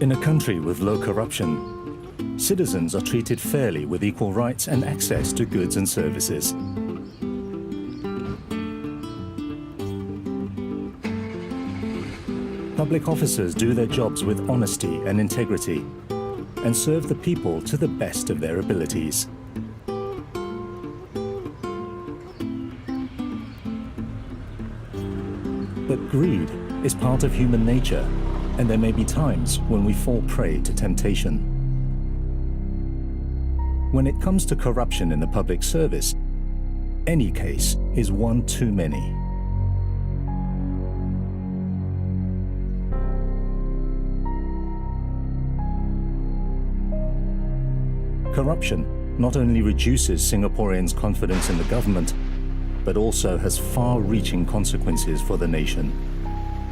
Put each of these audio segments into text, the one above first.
In a country with low corruption, citizens are treated fairly with equal rights and access to goods and services. Public officers do their jobs with honesty and integrity and serve the people to the best of their abilities. But greed is part of human nature, and there may be times when we fall prey to temptation. When it comes to corruption in the public service, any case is one too many. Corruption not only reduces Singaporeans' confidence in the government, but also has far-reaching consequences for the nation.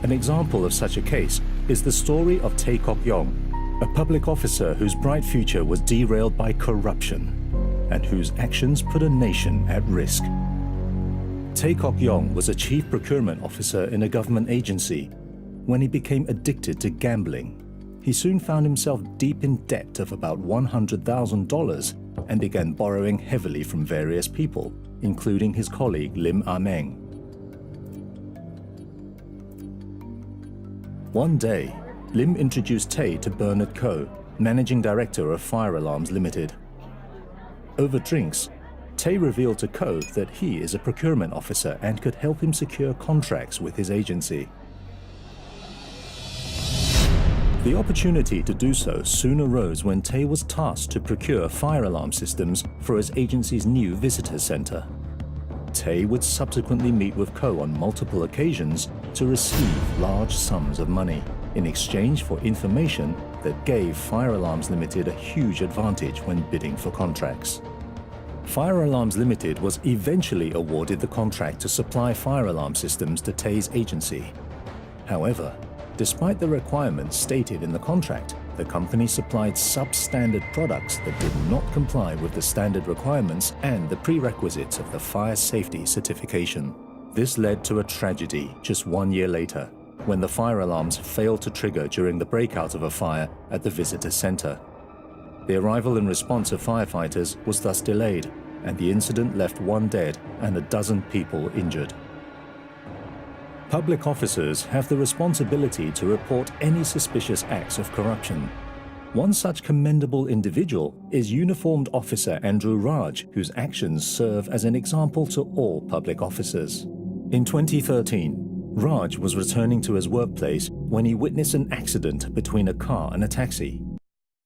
An example of such a case is the story of Tay Kok Yong, a public officer whose bright future was derailed by corruption and whose actions put a nation at risk. Tay Kok Yong was a chief procurement officer in a government agency. When he became addicted to gambling, he soon found himself deep in debt of about $100,000 and began borrowing heavily from various people, including his colleague Lim Ah Meng. One day, Lim introduced Tay to Bernard Koh, managing director of Fire Alarms Limited. Over drinks, Tay revealed to Koh that he is a procurement officer and could help him secure contracts with his agency. The opportunity to do so soon arose when Tay was tasked to procure fire alarm systems for his agency's new visitor center. Tay would subsequently meet with Koh on multiple occasions to receive large sums of money in exchange for information that gave Fire Alarms Limited a huge advantage when bidding for contracts. Fire Alarms Limited was eventually awarded the contract to supply fire alarm systems to Tay's agency. However, despite the requirements stated in the contract, the company supplied substandard products that did not comply with the standard requirements and the prerequisites of the fire safety certification. This led to a tragedy just 1 year later, when the fire alarms failed to trigger during the breakout of a fire at the visitor center. The arrival and response of firefighters was thus delayed, and the incident left 1 dead and a dozen people injured. Public officers have the responsibility to report any suspicious acts of corruption. One such commendable individual is Uniformed Officer Andrew Raj, whose actions serve as an example to all public officers. In 2013, Raj was returning to his workplace when he witnessed an accident between a car and a taxi.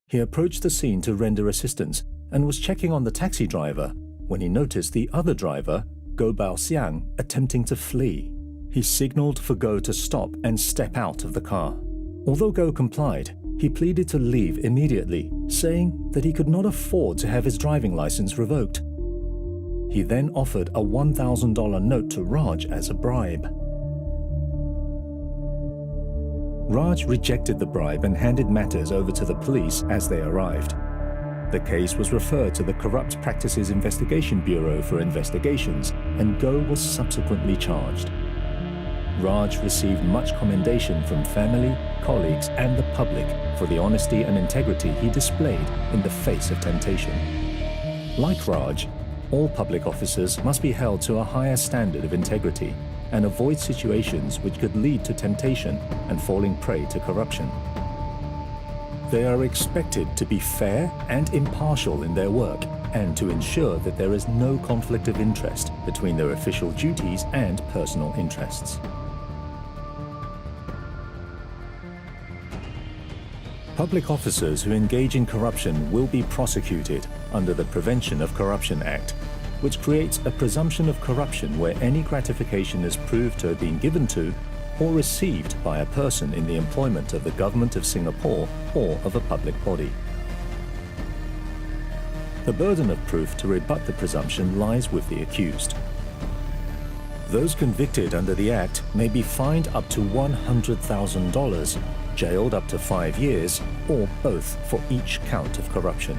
He approached the scene to render assistance and was checking on the taxi driver when he noticed the other driver, Go Bao Xiang, attempting to flee. He signaled for Go to stop and step out of the car. Although Go complied, he pleaded to leave immediately, saying that he could not afford to have his driving license revoked. He then offered a $1,000 note to Raj as a bribe. Raj rejected the bribe and handed matters over to the police as they arrived. The case was referred to the Corrupt Practices Investigation Bureau for investigations, and Go was subsequently charged. Raj received much commendation from family, colleagues, and the public for the honesty and integrity he displayed in the face of temptation. Like Raj, all public officers must be held to a higher standard of integrity and avoid situations which could lead to temptation and falling prey to corruption. They are expected to be fair and impartial in their work and to ensure that there is no conflict of interest between their official duties and personal interests. Public officers who engage in corruption will be prosecuted under the Prevention of Corruption Act, which creates a presumption of corruption where any gratification is proved to have been given to or received by a person in the employment of the Government of Singapore or of a public body. The burden of proof to rebut the presumption lies with the accused. Those convicted under the Act may be fined up to $100,000, jailed up to 5 years, or both for each count of corruption.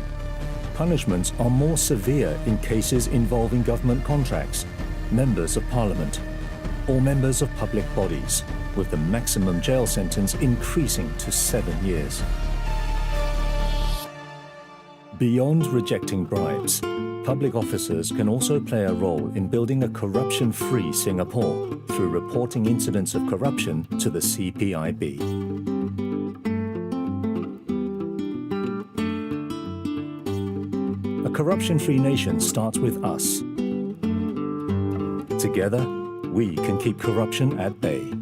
Punishments are more severe in cases involving government contracts, members of parliament, or members of public bodies, with the maximum jail sentence increasing to 7 years. Beyond rejecting bribes, public officers can also play a role in building a corruption-free Singapore through reporting incidents of corruption to the CPIB. A corruption-free nation starts with us. Together, we can keep corruption at bay.